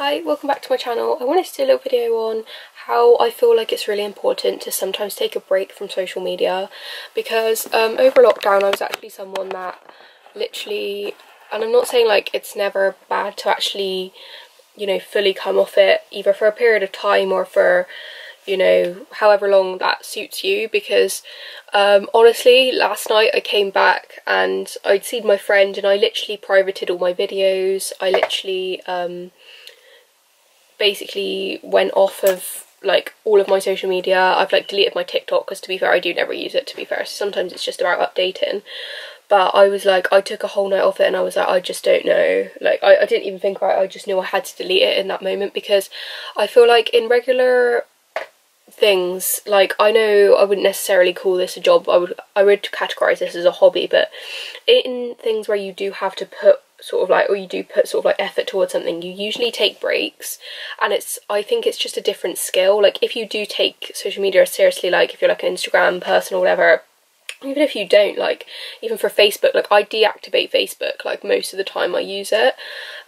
Hi, welcome back to my channel. I wanted to do a little video on how I feel like it's really important to sometimes take a break from social media, because over lockdown I was actually someone that literally, and I'm not saying like it's never bad to actually, you know, fully come off it either for a period of time or for, you know, however long that suits you, because honestly last night I came back and I'd seen my friend and I literally privated all my videos. I literally basically went off of like all of my social media. I've like deleted my TikTok because, to be fair, I do never use it, to be fair, so sometimes it's just about updating. But I was like, I took a whole night off it and I was like, I just don't know, like I didn't even think about it. I just knew I had to delete it in that moment, because I feel like in regular things, like I know I wouldn't necessarily call this a job, I would categorize this as a hobby, but in things where you do have to put sort of like, or you do put sort of like effort towards something, you usually take breaks. And I think it's just a different skill. Like if you do take social media seriously, like if you're like an Instagram person or whatever, even if you don't, like even for Facebook, like I deactivate Facebook like most of the time I use it.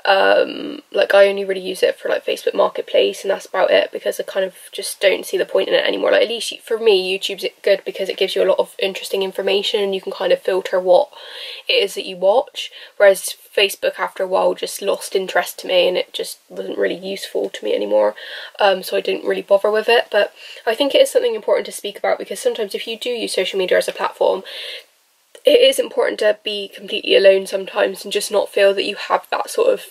Like I only really use it for like Facebook Marketplace, and that's about it, because I kind of just don't see the point in it anymore. Like at least for me, YouTube's good because it gives you a lot of interesting information and you can kind of filter what it is that you watch, whereas Facebook after a while just lost interest to me and it just wasn't really useful to me anymore, so I didn't really bother with it. But I think it is something important to speak about, because sometimes if you do use social media as a platform, it is important to be completely alone sometimes and just not feel that you have that sort of,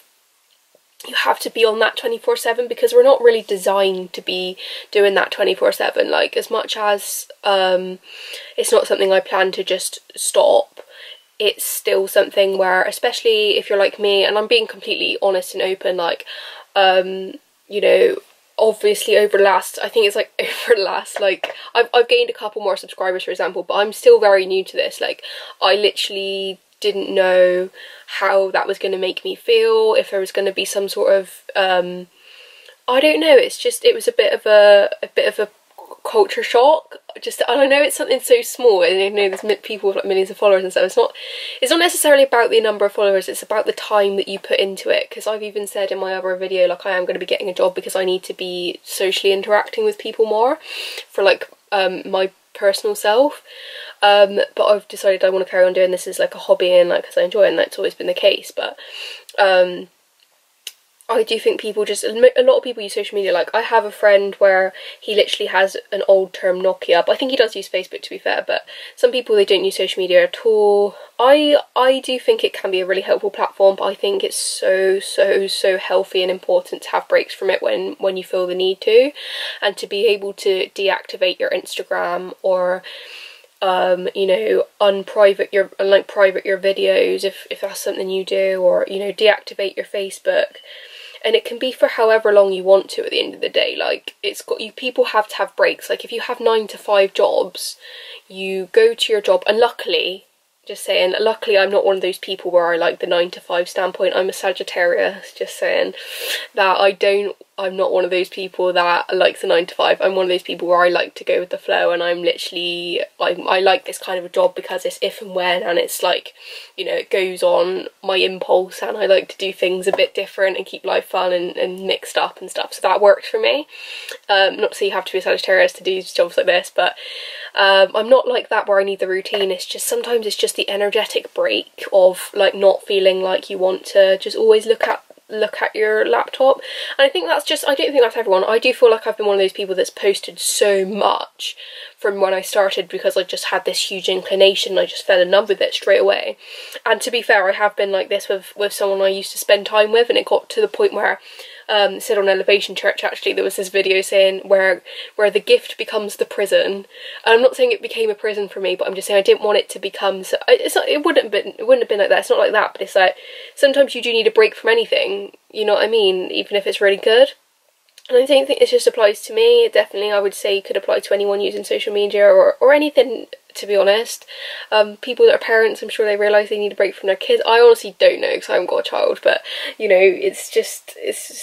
you have to be on that 24/7, because we're not really designed to be doing that 24/7. Like as much as it's not something I plan to just stop, it's still something where, especially if you're like me, and I'm being completely honest and open, like you know, obviously over the last, I think it's like over the last, like I've gained a couple more subscribers, for example, but I'm still very new to this. Like I literally didn't know how that was going to make me feel, if there was going to be some sort of I don't know, it's just, it was a bit of a culture shock. Just, and I know it's something so small, and you know there's people with like millions of followers and stuff. It's not necessarily about the number of followers, it's about the time that you put into it. Because I've even said in my other video, like I am going to be getting a job because I need to be socially interacting with people more for like my personal self. But I've decided I want to carry on doing this as like a hobby, and like because I enjoy it, and that's always been the case. But I do think people just, a lot of people use social media. Like I have a friend where he literally has an old term Nokia, but I think he does use Facebook, to be fair. But some people, they don't use social media at all. I do think it can be a really helpful platform, but I think it's so healthy and important to have breaks from it when you feel the need to, and to be able to deactivate your Instagram, or you know, private your videos if that's something you do, or you know, deactivate your Facebook. And it can be for however long you want to at the end of the day. Like it's got you, people have to have breaks. Like if you have 9 to 5 jobs, you go to your job, and luckily, just saying, luckily I'm not one of those people where I like the 9 to 5 standpoint. I'm a Sagittarius, just saying that I'm not one of those people that likes the 9 to 5. I'm one of those people where I like to go with the flow, and I'm literally, I like this kind of a job because it's if and when, and it's like, you know, it goes on my impulse, and I like to do things a bit different and keep life fun and mixed up and stuff. So that works for me. Not to say you have to be a Sagittarius to do jobs like this, but I'm not like that where I need the routine. It's just sometimes it's just the energetic break of like not feeling like you want to just always look at your laptop. And I think that's just, I don't think that's everyone. I do feel like I've been one of those people that's posted so much from when I started, because I just had this huge inclination. I just fell in love with it straight away. And to be fair, I have been like this with someone I used to spend time with, and it got to the point where said on Elevation Church, actually, there was this video saying where the gift becomes the prison. And I'm not saying it became a prison for me, but I'm just saying I didn't want it to become so, it wouldn't have been like that. It's not like that, but it's like sometimes you do need a break from anything, you know what I mean, even if it's really good. And I don't think this just applies to me. It definitely, I would say, could apply to anyone using social media or anything, to be honest. People that are parents, I'm sure they realise they need a break from their kids. I honestly don't know, because I haven't got a child, but you know, it's just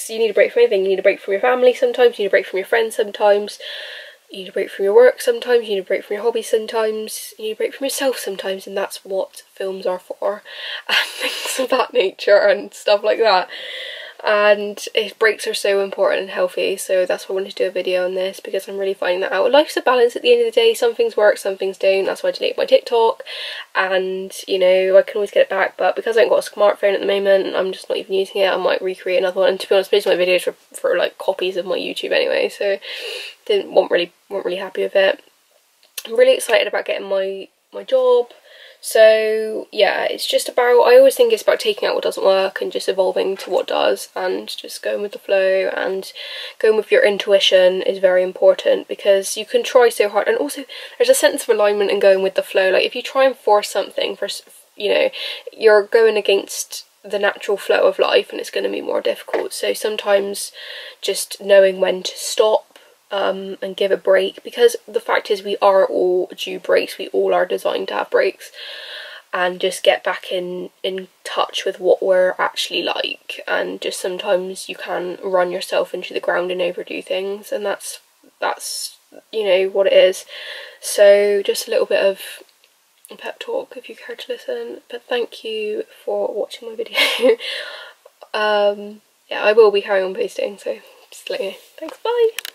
you need a break from anything. You need a break from your family sometimes, you need a break from your friends sometimes, you need a break from your work sometimes, you need a break from your hobbies sometimes, you need a break from yourself sometimes, and that's what films are for, and things of that nature and stuff like that. and breaks are so important and healthy, so that's why I wanted to do a video on this, because I'm really finding that out. Life's a balance at the end of the day. Some things work, some things don't. That's why I deleted my TikTok, and you know, I can always get it back, but because I haven't got a smartphone at the moment, I'm just not even using it. I might recreate another one, and to be honest, most of my videos are for like copies of my YouTube anyway, so weren't really happy with it. I'm really excited about getting my job. So yeah, it's just about, I always think it's about taking out what doesn't work and just evolving to what does, and just going with the flow, and going with your intuition is very important, because you can try so hard, and also there's a sense of alignment in going with the flow. Like if you try and force something, you know, you're going against the natural flow of life, and it's going to be more difficult. So sometimes just knowing when to stop and give a break, because the fact is we are all due breaks, we all are designed to have breaks, and just get back in touch with what we're actually like. And just sometimes you can run yourself into the ground and overdo things, and that's you know what it is. So just a little bit of pep talk if you care to listen, but thank you for watching my video. Yeah, I will be carrying on posting, so just let you know. Thanks, bye.